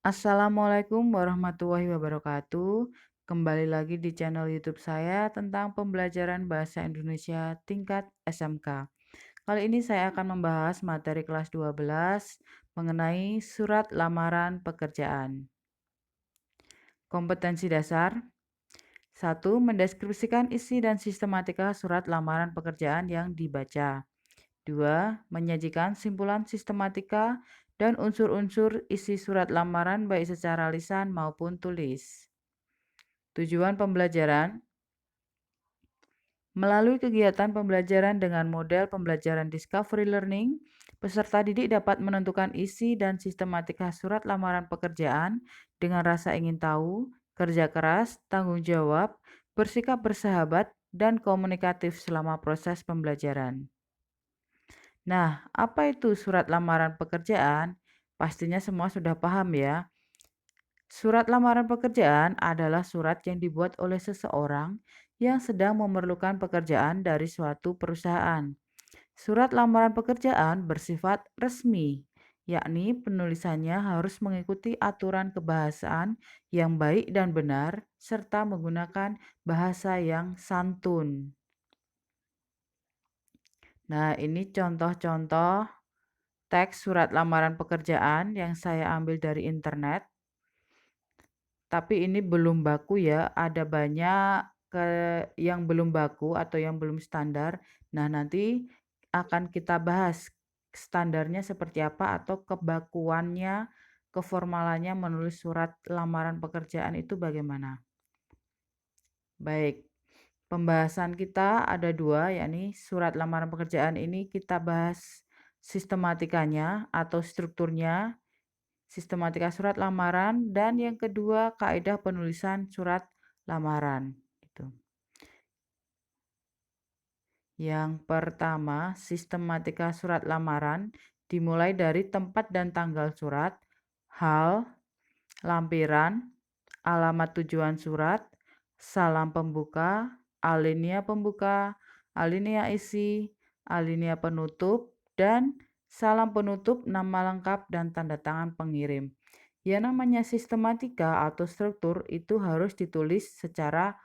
Assalamualaikum warahmatullahi wabarakatuh. Kembali lagi di channel YouTube saya tentang pembelajaran bahasa Indonesia tingkat SMK. Kali ini saya akan membahas materi kelas 12 mengenai surat lamaran pekerjaan. Kompetensi dasar 1. Mendeskripsikan isi dan sistematika surat lamaran pekerjaan yang dibaca. 2. Menyajikan simpulan sistematika dan unsur-unsur isi surat lamaran baik secara lisan maupun tulis. Tujuan pembelajaran: melalui kegiatan pembelajaran dengan model pembelajaran Discovery Learning, peserta didik dapat menentukan isi dan sistematika surat lamaran pekerjaan dengan rasa ingin tahu, kerja keras, tanggung jawab, bersikap bersahabat, dan komunikatif selama proses pembelajaran. Nah, apa itu surat lamaran pekerjaan? Pastinya semua sudah paham ya. Surat lamaran pekerjaan adalah surat yang dibuat oleh seseorang yang sedang memerlukan pekerjaan dari suatu perusahaan. Surat lamaran pekerjaan bersifat resmi, yakni penulisannya harus mengikuti aturan kebahasaan yang baik dan benar, serta menggunakan bahasa yang santun. Nah, ini contoh-contoh teks surat lamaran pekerjaan yang saya ambil dari internet. Tapi ini belum baku ya, ada banyak yang belum baku atau yang belum standar. Nah, nanti akan kita bahas standarnya seperti apa atau kebakuannya, keformalannya menulis surat lamaran pekerjaan itu bagaimana. Baik, pembahasan kita ada dua, yakni surat lamaran pekerjaan ini kita bahas sistematikanya atau strukturnya, sistematika surat lamaran, dan yang kedua kaidah penulisan surat lamaran. Itu. Yang pertama, sistematika surat lamaran dimulai dari tempat dan tanggal surat, hal, lampiran, alamat tujuan surat, salam pembuka, alinea pembuka, alinea isi, alinea penutup, dan salam penutup, nama lengkap, dan tanda tangan pengirim. Ya, namanya sistematika atau struktur itu harus ditulis secara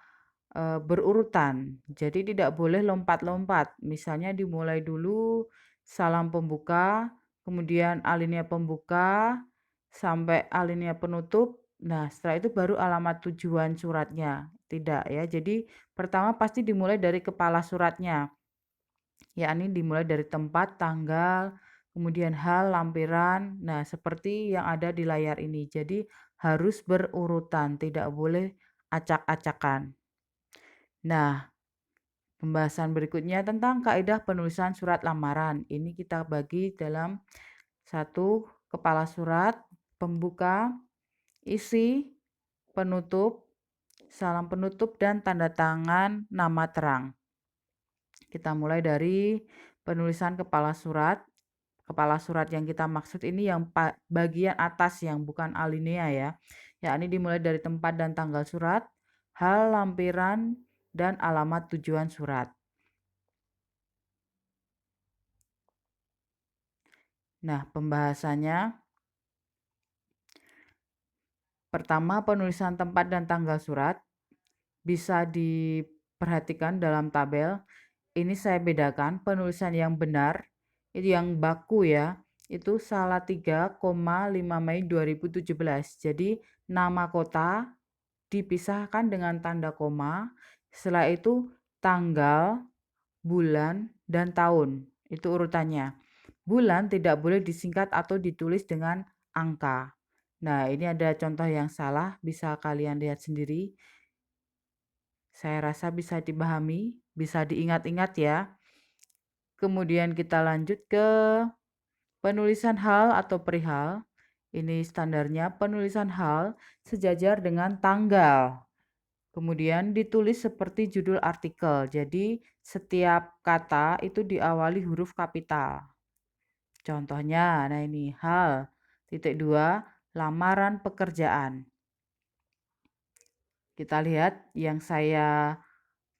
berurutan. Jadi tidak boleh lompat-lompat. Misalnya dimulai dulu salam pembuka, kemudian alinea pembuka, sampai alinea penutup. Nah, setelah itu baru alamat tujuan suratnya. Tidak ya. Jadi pertama pasti dimulai dari kepala suratnya. Yakni dimulai dari tempat, tanggal, kemudian hal, lampiran. Nah, seperti yang ada di layar ini. Jadi harus berurutan, tidak boleh acak-acakan. Nah, pembahasan berikutnya tentang kaidah penulisan surat lamaran. Ini kita bagi dalam satu, kepala surat, pembuka, isi, penutup, salam penutup, dan tanda tangan nama terang. Kita mulai dari penulisan kepala surat. Kepala surat yang kita maksud ini yang bagian atas yang bukan alinea ya. Yakni dimulai dari tempat dan tanggal surat, hal, lampiran, dan alamat tujuan surat. Nah, pembahasannya pertama, penulisan tempat dan tanggal surat bisa diperhatikan dalam tabel. Ini saya bedakan penulisan yang benar, itu yang baku ya, itu Salatiga, 5 Mei 2017. Jadi nama kota dipisahkan dengan tanda koma, setelah itu tanggal, bulan, dan tahun. Itu urutannya. Bulan tidak boleh disingkat atau ditulis dengan angka. Nah, ini ada contoh yang salah, bisa kalian lihat sendiri. Saya rasa bisa dipahami, bisa diingat-ingat ya. Kemudian kita lanjut ke penulisan hal atau perihal. Ini standarnya penulisan hal sejajar dengan tanggal. Kemudian ditulis seperti judul artikel. Jadi setiap kata itu diawali huruf kapital. Contohnya, nah ini hal, titik 2, lamaran pekerjaan. Kita lihat yang saya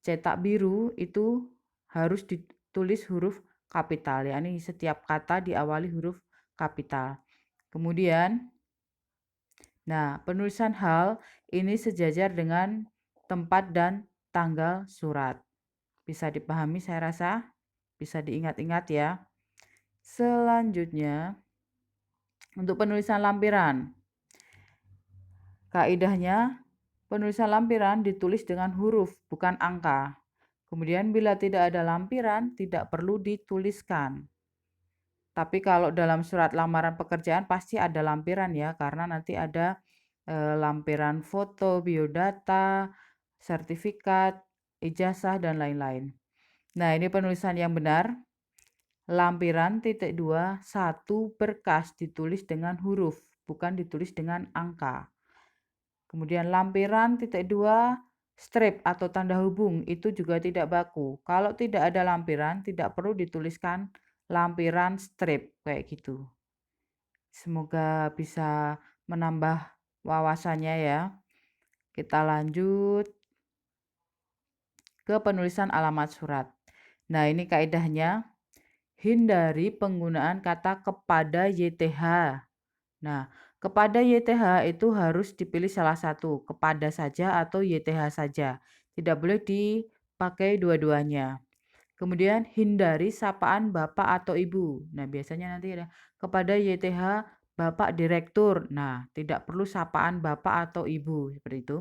cetak biru itu harus ditulis huruf kapital, yakni setiap kata diawali huruf kapital. Kemudian Nah, penulisan hal ini sejajar dengan tempat dan tanggal surat. Bisa dipahami saya rasa, bisa diingat-ingat ya. Selanjutnya, untuk penulisan lampiran. Kaidahnya, penulisan lampiran ditulis dengan huruf, bukan angka. Kemudian bila tidak ada lampiran, tidak perlu dituliskan. Tapi kalau dalam surat lamaran pekerjaan pasti ada lampiran ya, karena nanti ada lampiran foto, biodata, sertifikat, ijazah, dan lain-lain. Nah, ini penulisan yang benar. Lampiran titik 2, 1 berkas ditulis dengan huruf, bukan ditulis dengan angka. Kemudian lampiran titik 2, strip atau tanda hubung itu juga tidak baku. Kalau tidak ada lampiran, tidak perlu dituliskan lampiran strip kayak gitu. Semoga bisa menambah wawasannya ya. Kita lanjut ke penulisan alamat surat. Nah, ini kaidahnya, hindari penggunaan kata kepada YTH. Nah, kepada YTH itu harus dipilih salah satu, kepada saja atau YTH saja. Tidak boleh dipakai dua-duanya. Kemudian hindari sapaan Bapak atau Ibu. Nah, biasanya nanti ada kepada YTH Bapak Direktur. Nah, tidak perlu sapaan Bapak atau Ibu seperti itu.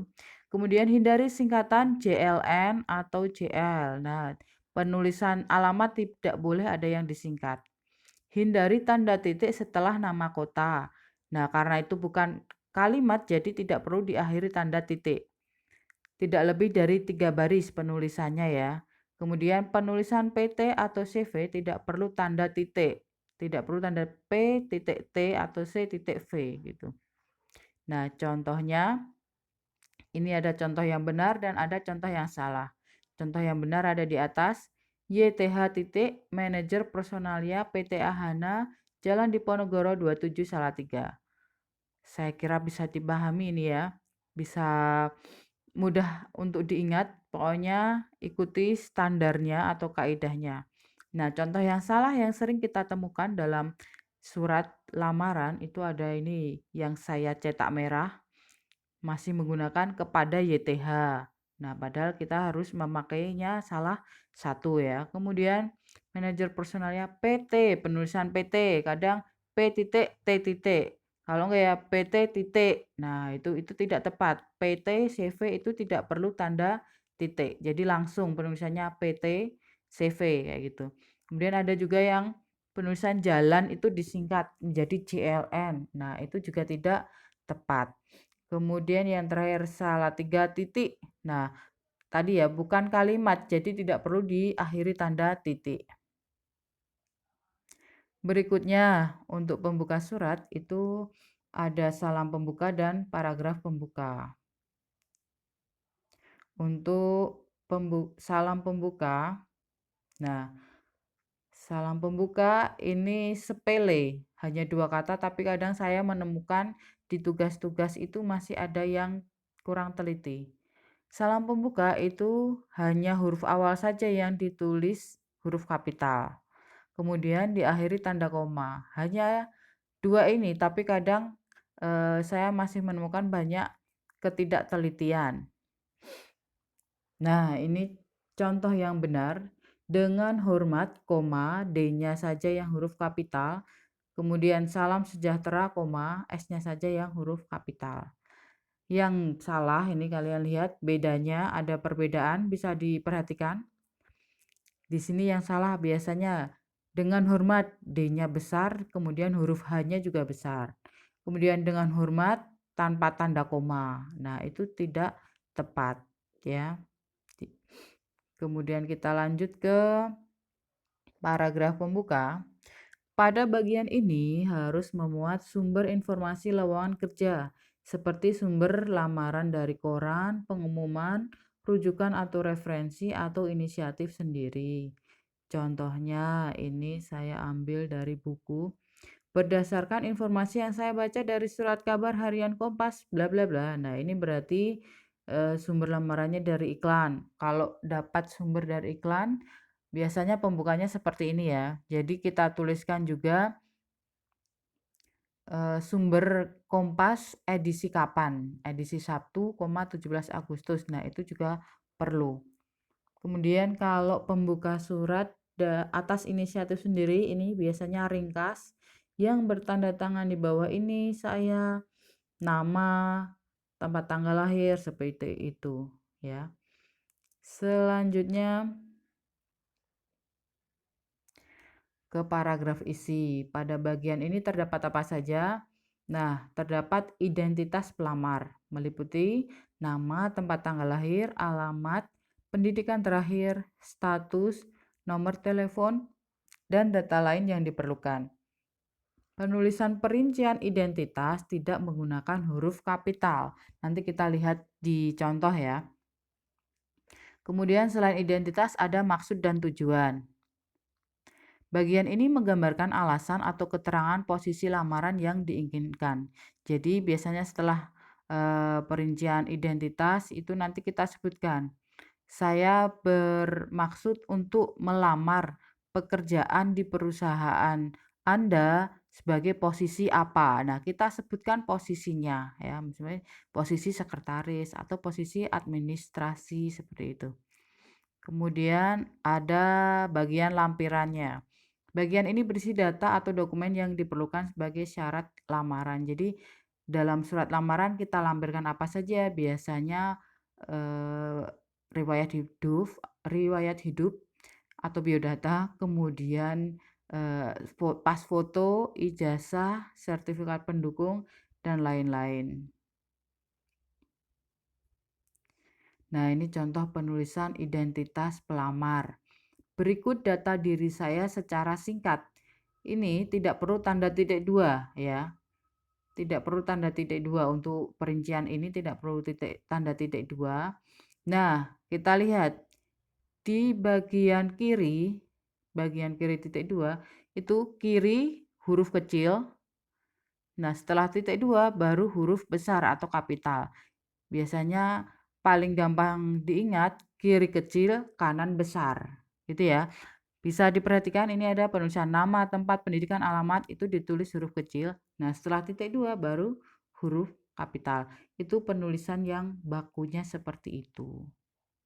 Kemudian hindari singkatan JLN atau JL. Nah, penulisan alamat tidak boleh ada yang disingkat. Hindari tanda titik setelah nama kota. Nah, karena itu bukan kalimat, jadi tidak perlu diakhiri tanda titik. Tidak lebih dari 3 baris penulisannya ya. Kemudian penulisan PT atau CV tidak perlu tanda titik. Tidak perlu tanda P titik T atau C titik V gitu. Nah, contohnya ini ada contoh yang benar dan ada contoh yang salah. Contoh yang benar ada di atas. YTH titik manajer personalia PT Ahana Jalan Diponegoro 27 Salatiga. Saya kira bisa dipahami ini ya. Bisa mudah untuk diingat. Pokoknya ikuti standarnya atau kaidahnya. Nah, contoh yang salah yang sering kita temukan dalam surat lamaran itu ada ini yang saya cetak merah. Masih menggunakan kepada YTH. Nah, padahal kita harus memakainya salah satu ya. Kemudian manajer personalnya PT, penulisan PT, kadang P titik T titik. Kalau enggak ya PT titik. Nah, itu tidak tepat. PT CV itu tidak perlu tanda titik. Jadi langsung penulisannya PT CV kayak gitu. Kemudian ada juga yang penulisan jalan itu disingkat menjadi JLN. Nah, itu juga tidak tepat. Kemudian yang terakhir salah 3 titik. Nah, tadi ya bukan kalimat, jadi tidak perlu diakhiri tanda titik. Berikutnya untuk pembuka surat itu ada salam pembuka dan paragraf pembuka. Untuk salam pembuka, nah salam pembuka ini sepele, hanya 2 kata tapi kadang saya menemukan di tugas-tugas itu masih ada yang kurang teliti. Salam pembuka itu hanya huruf awal saja yang ditulis huruf kapital. Kemudian diakhiri tanda koma. Hanya 2 ini, tapi kadang saya masih menemukan banyak ketidaktelitian. Nah, ini contoh yang benar. Dengan hormat, koma, D-nya saja yang huruf kapital. Kemudian salam sejahtera, koma, S-nya saja yang huruf kapital. Yang salah ini kalian lihat bedanya, ada perbedaan, bisa diperhatikan. Di sini yang salah biasanya dengan hormat D-nya besar, kemudian huruf H-nya juga besar. Kemudian dengan hormat tanpa tanda koma. Nah, itu tidak tepat ya. Kemudian kita lanjut ke paragraf pembuka. Pada bagian ini harus memuat sumber informasi lowongan kerja seperti sumber lamaran dari koran, pengumuman, rujukan atau referensi atau inisiatif sendiri. Contohnya ini saya ambil dari buku berdasarkan informasi yang saya baca dari surat kabar harian Kompas bla bla bla. Nah, ini berarti sumber lamarannya dari iklan. Kalau dapat sumber dari iklan biasanya pembukanya seperti ini ya. Jadi kita tuliskan juga sumber Kompas edisi kapan, edisi Sabtu, 17 Agustus. Nah, itu juga perlu. Kemudian kalau pembuka surat atas inisiatif sendiri ini biasanya ringkas, yang bertanda tangan di bawah ini saya, nama, tempat tanggal lahir, seperti itu ya. Selanjutnya ke paragraf isi. Pada bagian ini terdapat apa saja? Nah, terdapat identitas pelamar, meliputi nama, tempat tanggal lahir, alamat, pendidikan terakhir, status, nomor telepon, dan data lain yang diperlukan. Penulisan perincian identitas tidak menggunakan huruf kapital. Nanti kita lihat di contoh ya. Kemudian selain identitas ada maksud dan tujuan. Bagian ini menggambarkan alasan atau keterangan posisi lamaran yang diinginkan. Jadi biasanya setelah perincian identitas itu nanti kita sebutkan, saya bermaksud untuk melamar pekerjaan di perusahaan Anda sebagai posisi apa. Nah, kita sebutkan posisinya ya, misalnya posisi sekretaris atau posisi administrasi seperti itu. Kemudian ada bagian lampirannya. Bagian ini berisi data atau dokumen yang diperlukan sebagai syarat lamaran. Jadi dalam surat lamaran kita lampirkan apa saja? Biasanya eh, riwayat hidup atau biodata, kemudian pas foto, ijazah, sertifikat pendukung, dan lain-lain. Nah, ini contoh penulisan identitas pelamar. Berikut data diri saya secara singkat. Ini tidak perlu tanda titik dua ya. Tidak perlu tanda titik dua untuk perincian ini, tidak perlu tanda titik dua. Nah, kita lihat di bagian kiri titik dua itu kiri huruf kecil. Nah, setelah titik dua baru huruf besar atau kapital. Biasanya paling gampang diingat kiri kecil, kanan besar. Gitu ya. Bisa diperhatikan ini ada penulisan nama, tempat, pendidikan, alamat itu ditulis huruf kecil. Nah, setelah titik dua baru huruf kapital. Itu penulisan yang bakunya seperti itu.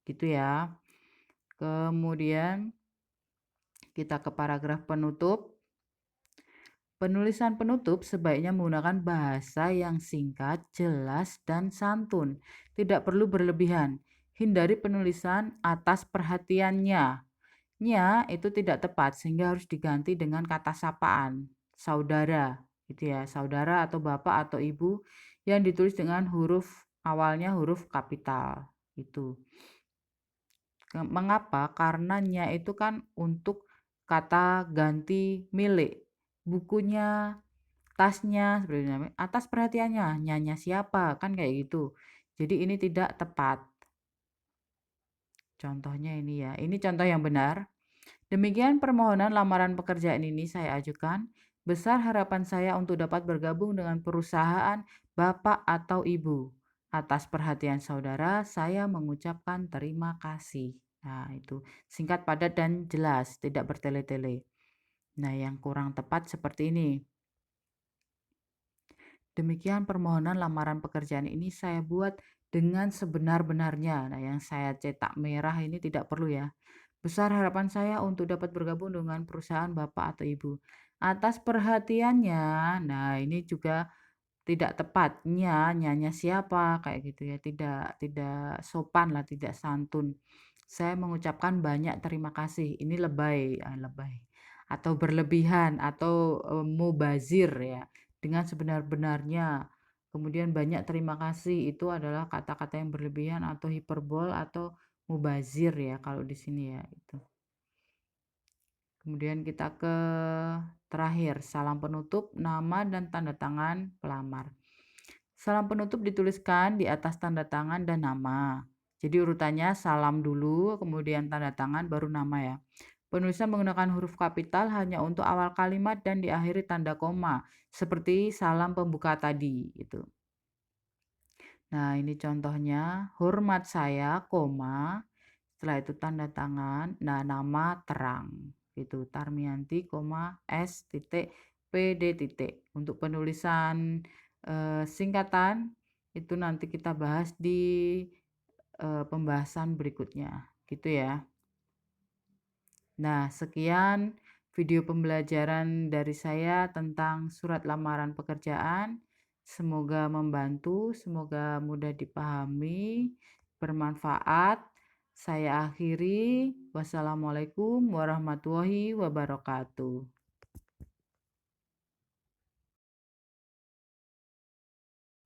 Gitu ya. Kemudian kita ke paragraf penutup. Penulisan penutup sebaiknya menggunakan bahasa yang singkat, jelas, dan santun. Tidak perlu berlebihan. Hindari penulisan atas perhatiannya. Nya itu tidak tepat sehingga harus diganti dengan kata sapaan. Saudara, gitu ya. Saudara atau bapak atau ibu yang ditulis dengan huruf awalnya huruf kapital. Itu. Mengapa? Karena nya itu kan untuk kata ganti milik. Bukunya, tasnya, seperti itu. Atas perhatiannya, nyanya siapa? Kan kayak gitu. Jadi ini tidak tepat. Contohnya ini ya. Ini contoh yang benar. Demikian permohonan lamaran pekerjaan ini saya ajukan. Besar harapan saya untuk dapat bergabung dengan perusahaan Bapak atau Ibu. Atas perhatian saudara, saya mengucapkan terima kasih. Nah, itu singkat, padat, dan jelas, tidak bertele-tele. Nah, yang kurang tepat seperti ini. Demikian permohonan lamaran pekerjaan ini saya buat dengan sebenar-benarnya. Nah, yang saya cetak merah ini tidak perlu ya. Besar harapan saya untuk dapat bergabung dengan perusahaan Bapak atau Ibu. Atas perhatiannya, nah ini juga tidak tepatnya, nyanya siapa kayak gitu ya, tidak sopan lah, tidak santun. Saya mengucapkan banyak terima kasih. Ini lebay atau berlebihan atau mubazir ya, dengan sebenar-benarnya. Kemudian banyak terima kasih itu adalah kata-kata yang berlebihan atau hiperbol atau mubazir ya kalau di sini ya itu. Kemudian kita ke terakhir, salam penutup, nama dan tanda tangan pelamar. Salam penutup dituliskan di atas tanda tangan dan nama. Jadi urutannya salam dulu, kemudian tanda tangan, baru nama ya. Penulisan menggunakan huruf kapital hanya untuk awal kalimat dan diakhiri tanda koma, seperti salam pembuka tadi. Gitu. Nah, ini contohnya, hormat saya, koma, setelah itu tanda tangan, nah nama terang. Gitu, Tarmianti, S titik PD titik. Untuk penulisan singkatan itu nanti kita bahas di pembahasan berikutnya, gitu ya. Nah, sekian video pembelajaran dari saya tentang surat lamaran pekerjaan. Semoga membantu, semoga mudah dipahami, bermanfaat. Saya akhiri. Wassalamualaikum warahmatullahi wabarakatuh.